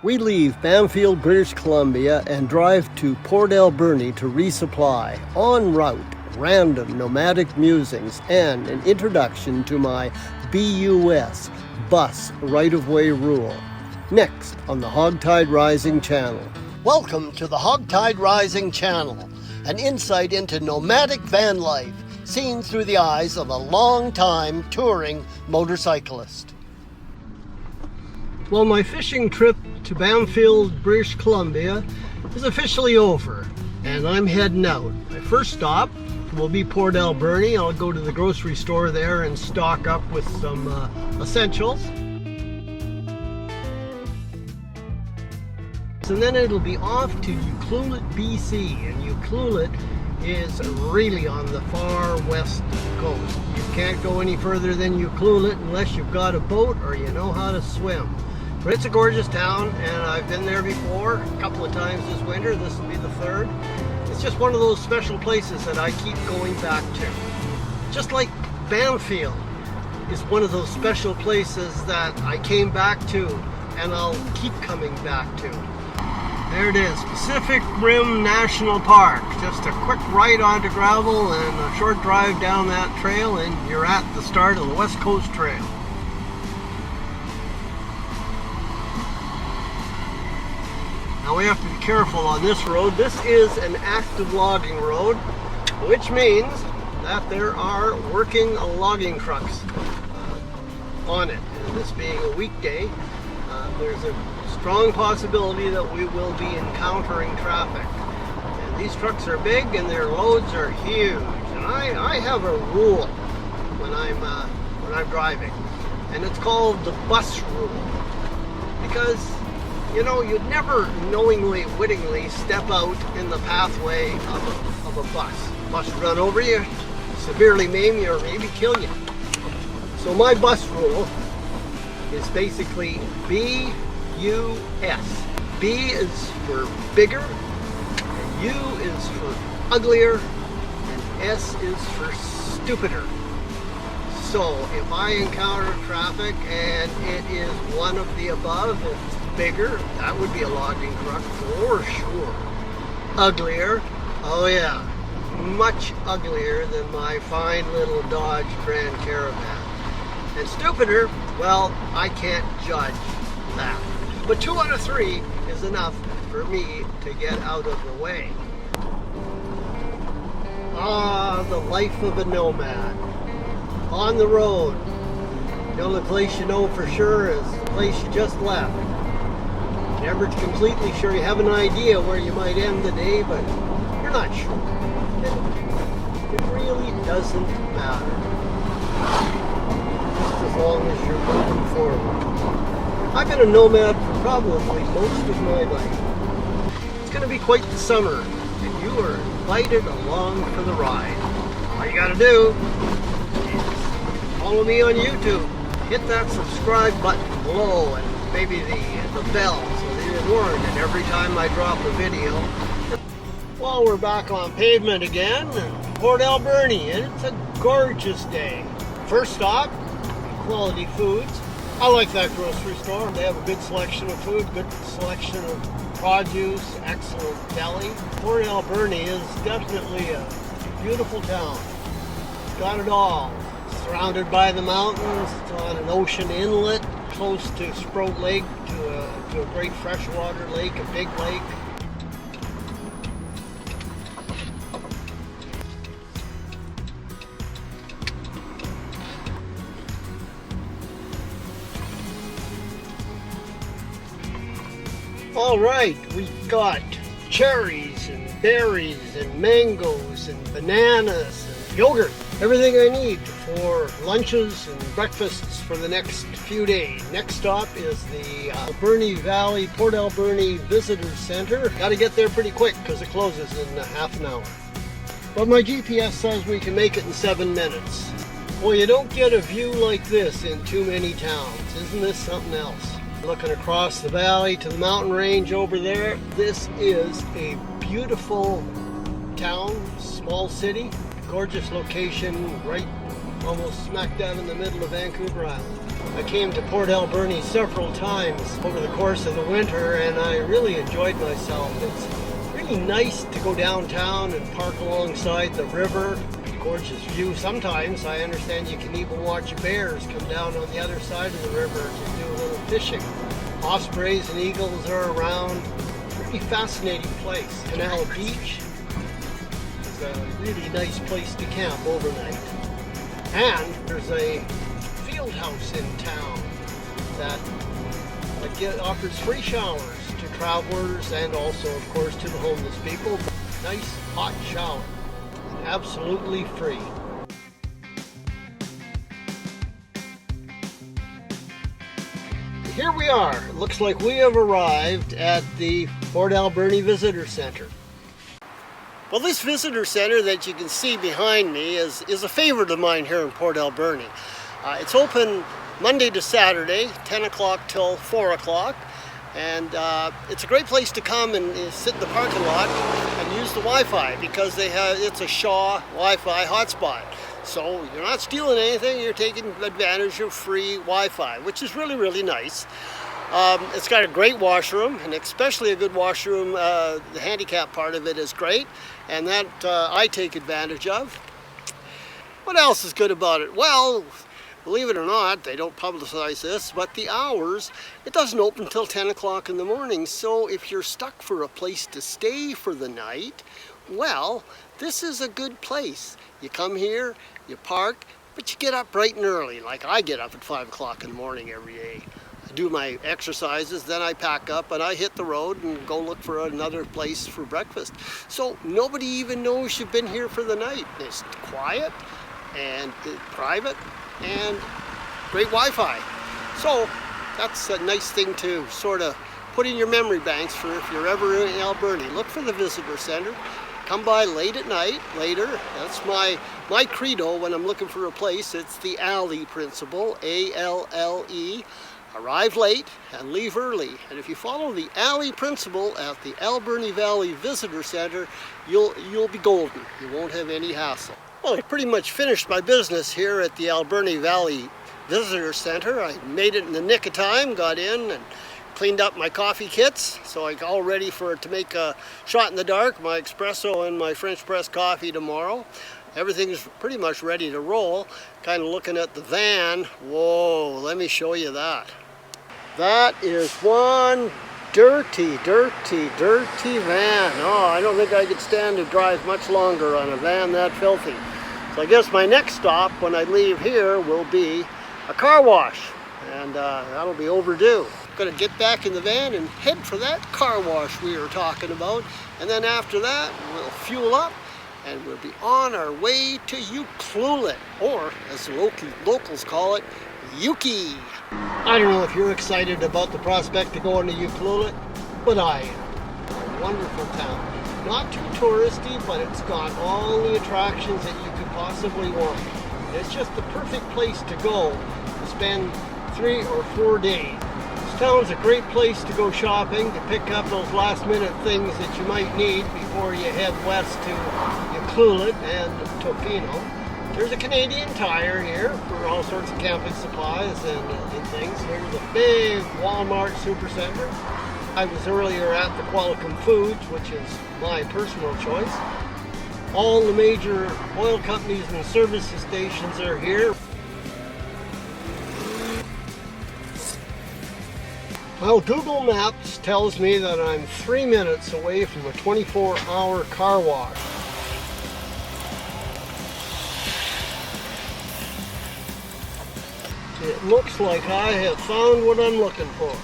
We leave Bamfield, British Columbia and drive to Port Alberni to resupply. En route, random nomadic musings and an introduction to my B.U.S. bus right-of-way rule. Next on the HogTide Rising channel. Welcome to the HogTide Rising channel, an insight into nomadic van life seen through the eyes of a long-time touring motorcyclist. Well, my fishing trip to Bamfield, British Columbia is officially over, and I'm heading out. My first stop will be Port Alberni. I'll go to the grocery store there and stock up with some essentials. And then it'll be off to Enroute, BC, and Enroute is really on the far west coast. You can't go any further than Enroute unless you've got a boat or you know how to swim. But it's a gorgeous town, and I've been there before a couple of times this winter. This will be the third. It's just one of those special places that I keep going back to. Just like Bamfield is one of those special places that I came back to and I'll keep coming back to. There it is, Pacific Rim National Park. Just a quick ride onto gravel and a short drive down that trail and you're at the start of the West Coast Trail. Now we have to be careful on this road. This is an active logging road, which means that there are working logging trucks on it. And this being a weekday, there's a strong possibility that we will be encountering traffic. And these trucks are big and their loads are huge. And I have a rule when I'm driving, and it's called the bus rule. Because you know, you'd never knowingly, wittingly step out in the pathway of a bus. Bus run over you, severely maim you, or maybe kill you. So my bus rule is basically B-U-S. B is for bigger, and U is for uglier, and S is for stupider. So if I encounter traffic and it is one of the above, it's bigger, that would be a logging truck for sure. Uglier, oh yeah, much uglier than my fine little Dodge Grand Caravan. And stupider, well, I can't judge that. But 2 out of 3 is enough for me to get out of the way. Ah, the life of a nomad. On the road. The only place you know for sure is the place you just left. Never completely sure. You have an idea where you might end the day, but you're not sure. It really doesn't matter. Just as long as you're moving forward. I've been a nomad for probably most of my life. It's going to be quite the summer, and you are invited along for the ride. All you got to do is follow me on YouTube. Hit that subscribe button below and maybe the bell so that you're warned and every time I drop a video. Well, we're back on pavement again in Port Alberni, and it's a gorgeous day. First stop, Quality Foods. I like that grocery store. They have a good selection of food, good selection of produce, excellent deli. Port Alberni is definitely a beautiful town. It's got it all. Surrounded by the mountains, it's on an ocean inlet, close to Sprout Lake, to a great freshwater lake, a big lake. All right, we've got cherries and berries and mangoes and bananas and yogurt. Everything I need for lunches and breakfasts for the next few days. Next stop is the Alberni Valley, Port Alberni Visitor Center. Got to get there pretty quick because it closes in half an hour. But my GPS says we can make it in 7 minutes. Well, you don't get a view like this in too many towns. Isn't this something else? Looking across the valley to the mountain range over there, this is a beautiful town, small city. Gorgeous location, right almost smack dab in the middle of Vancouver Island. I came to Port Alberni several times over the course of the winter, and I really enjoyed myself. It's really nice to go downtown and park alongside the river. Gorgeous view. Sometimes I understand you can even watch bears come down on the other side of the river to do a little fishing. Ospreys and eagles are around. Pretty fascinating place. Canal Beach is a really nice place to camp overnight. And there's a field house in town that offers free showers to travelers and also, of course, to the homeless people. Nice hot shower. Absolutely free. Here we are. It looks like we have arrived at the Port Alberni Visitor Center. Well, this visitor center that you can see behind me is a favorite of mine here in Port Alberni. It's open Monday to Saturday, 10 o'clock till 4 o'clock. And it's a great place to come and sit in the parking lot and use the Wi-Fi because it's a Shaw Wi-Fi hotspot. So you're not stealing anything, you're taking advantage of free Wi-Fi, which is really, really nice. It's got a great washroom, and especially a good washroom. The handicap part of it is great, and that I take advantage of. What else is good about it? Well, believe it or not, they don't publicize this, but the hours, it doesn't open until 10 o'clock in the morning. So if you're stuck for a place to stay for the night, well, this is a good place. You come here, you park, but you get up bright and early. Like I get up at 5 o'clock in the morning every day. I do my exercises, then I pack up and I hit the road and go look for another place for breakfast. So nobody even knows you've been here for the night. It's quiet and private and great Wi-Fi. So that's a nice thing to sort of put in your memory banks for if you're ever in Alberni. Look for the visitor center. Come by late at night, later. That's my credo when I'm looking for a place. It's the A.L.L.E principle, A.L.L.E. Arrive late and leave early. And if you follow the A.L.L.E principle at the Alberni Valley Visitor Center, you'll be golden. You won't have any hassle. Well, I pretty much finished my business here at the Alberni Valley Visitor Center. I made it in the nick of time, got in and cleaned up my coffee kits, so I'm all ready to make a shot in the dark, my espresso and my French press coffee tomorrow. Everything's pretty much ready to roll. Kind of looking at the van. Whoa, let me show you that. That is one dirty, dirty, dirty van. Oh, I don't think I could stand to drive much longer on a van that filthy. So I guess my next stop when I leave here will be a car wash, and that'll be overdue. Gonna get back in the van and head for that car wash we were talking about, and then after that we'll fuel up and we'll be on our way to Ucluelet, or as the locals call it, Yuki. I don't know if you're excited about the prospect of going to Ucluelet, but I am. A wonderful town. Not too touristy, but it's got all the attractions that you could possibly want. It's just the perfect place to go to spend 3 or 4 days. This town's a great place to go shopping, to pick up those last minute things that you might need before you head west to Ucluelet and Tofino. There's a Canadian Tire here for all sorts of camping supplies and things. There's a big Walmart supercenter. I was earlier at the Qualicum Foods, which is my personal choice. All the major oil companies and services stations are here. Well, Google Maps tells me that I'm 3 minutes away from a 24-hour car wash. It looks like I have found what I'm looking for.